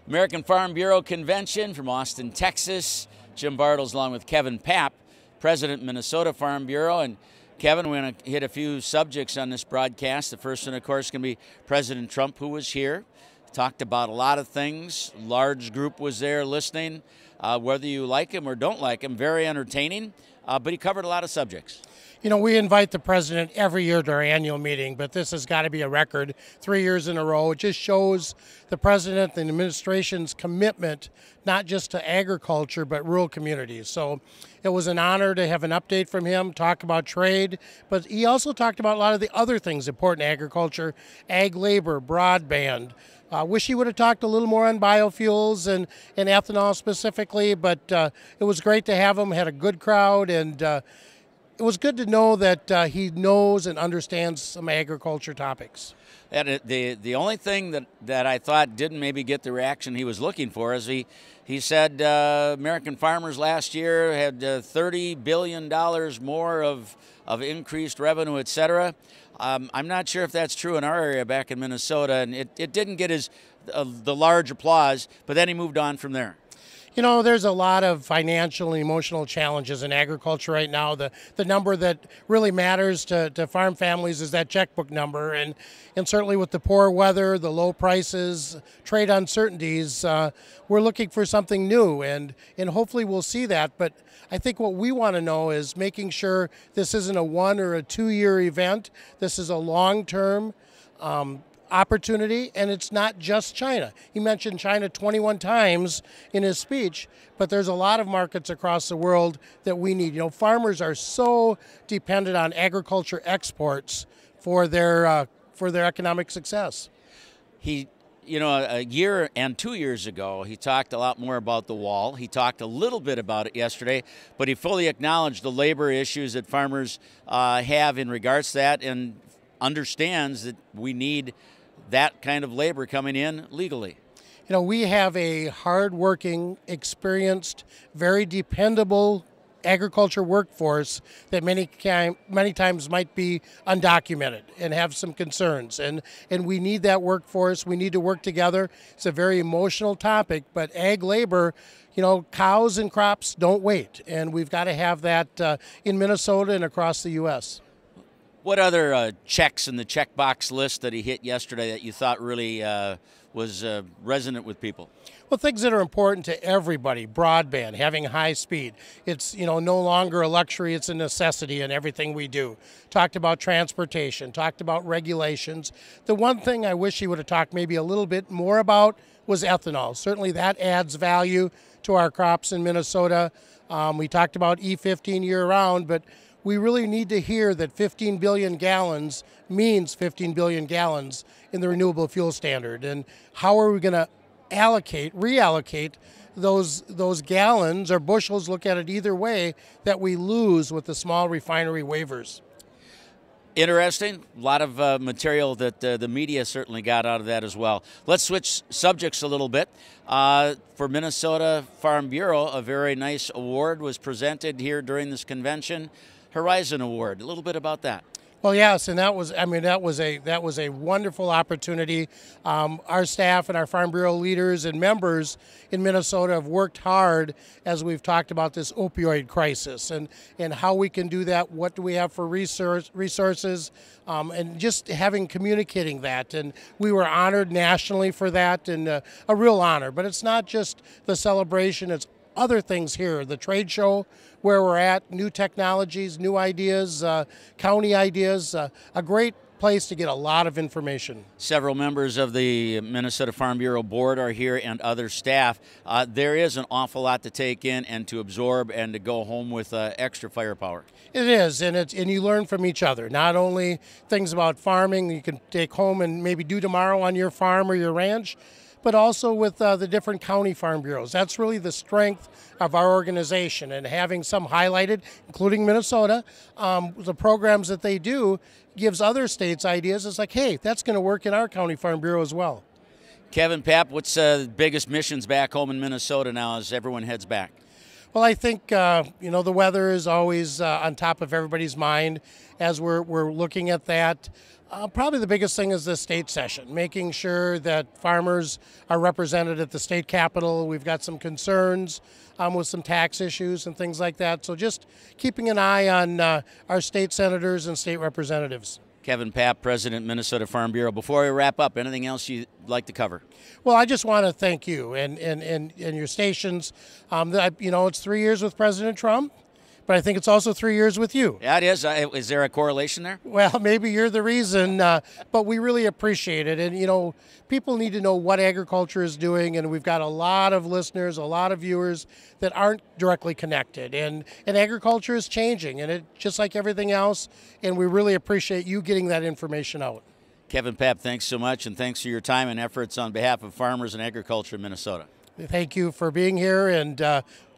American Farm Bureau Convention from Austin, Texas. Jim Bartles along with Kevin Paap, President, Minnesota Farm Bureau. And Kevin, we're going to hit a few subjects on this broadcast. The first one, of course, is going to be President Trump, who was here. Talked about a lot of things. Large group was there listening. Whether you like him or don't like him, very entertaining. But he covered a lot of subjects. You know, we invite the president every year to our annual meeting, but this has got to be a record, 3 years in a row. It just shows the president and the administration's commitment, not just to agriculture, but rural communities. So it was an honor to have an update from him, talk about trade, but he also talked about a lot of the other things important to agriculture, ag labor, broadband. Wish he would have talked a little more on biofuels and ethanol specifically, but it was great to have him, had a good crowd, and it was good to know that he knows and understands some agriculture topics. And the only thing that I thought didn't maybe get the reaction he was looking for is he said American farmers last year had $30 billion more of increased revenue, et cetera. I'm not sure if that's true in our area back in Minnesota, and it didn't get the large applause, but then he moved on from there. You know, there's a lot of financial and emotional challenges in agriculture right now. The number that really matters to farm families is that checkbook number. And certainly with the poor weather, the low prices, trade uncertainties, we're looking for something new. And hopefully we'll see that. But I think what we want to know is making sure this isn't a 1 or a 2 year event. This is a long-term opportunity, and it's not just China. He mentioned China 21 times in his speech, but there's a lot of markets across the world that we need. You know, farmers are so dependent on agriculture exports for their economic success. You know, a year and 2 years ago, he talked a lot more about the wall. He talked a little bit about it yesterday, but he fully acknowledged the labor issues that farmers have in regards to that, and understands that we need that kind of labor coming in legally. You know, we have a hard-working, experienced, very dependable agriculture workforce that many times might be undocumented and have some concerns. And we need that workforce. We need to work together. It's a very emotional topic, but ag labor, you know, cows and crops don't wait. And we've got to have that in Minnesota and across the U.S. What other checks in the checkbox list that he hit yesterday that you thought really was resonant with people? Well, things that are important to everybody: broadband, having high speed. It's, you know, no longer a luxury; it's a necessity in everything we do. Talked about transportation, talked about regulations. The one thing I wish he would have talked maybe a little bit more about was ethanol. Certainly, that adds value to our crops in Minnesota. We talked about E15 year-round, but we really need to hear that 15 billion gallons means 15 billion gallons in the renewable fuel standard. And how are we going to reallocate those gallons or bushels, look at it either way, that we lose with the small refinery waivers? Interesting. A lot of material that the media certainly got out of that as well. Let's switch subjects a little bit. For Minnesota Farm Bureau, a very nice award was presented here during this convention. Horizon Award. A little bit about that. Well, yes, and that was a wonderful opportunity. Our staff and our Farm Bureau leaders and members in Minnesota have worked hard as we've talked about this opioid crisis and how we can do that. What do we have for resources, and just communicating that. And we were honored nationally for that, and a real honor. But it's not just the celebration; it's other things here. The trade show, where we're at, new technologies, new ideas, county ideas, a great place to get a lot of information. Several members of the Minnesota Farm Bureau board are here and other staff. There is an awful lot to take in and to absorb and to go home with extra firepower. It is, and you learn from each other. Not only things about farming you can take home and maybe do tomorrow on your farm or your ranch, but also with the different county farm bureaus. That's really the strength of our organization, and having some highlighted, including Minnesota, the programs that they do gives other states ideas. It's like, hey, that's going to work in our county farm bureau as well. Kevin, Paap, what's the biggest missions back home in Minnesota now as everyone heads back? Well, I think, you know, the weather is always on top of everybody's mind as we're looking at that. Probably the biggest thing is the state session, making sure that farmers are represented at the state capitol. We've got some concerns with some tax issues and things like that. So just keeping an eye on our state senators and state representatives. Kevin Paap, President, Minnesota Farm Bureau. Before we wrap up, anything else you'd like to cover? Well, I just want to thank you and your stations. It's 3 years with President Trump, but I think it's also 3 years with you. Yeah, it is. Is there a correlation there? Well, maybe you're the reason, but we really appreciate it. And, people need to know what agriculture is doing, and we've got a lot of listeners, a lot of viewers that aren't directly connected. And agriculture is changing, and it just like everything else, and we really appreciate you getting that information out. Kevin Paap, thanks so much, and thanks for your time and efforts on behalf of farmers and agriculture in Minnesota. Thank you for being here, and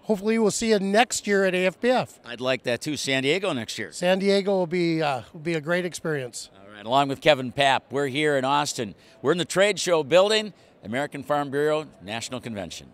hopefully we'll see you next year at AFBF. I'd like that too. San Diego next year. San Diego will be a great experience. All right. Along with Kevin Paap, we're here in Austin. We're in the trade show building, American Farm Bureau National Convention.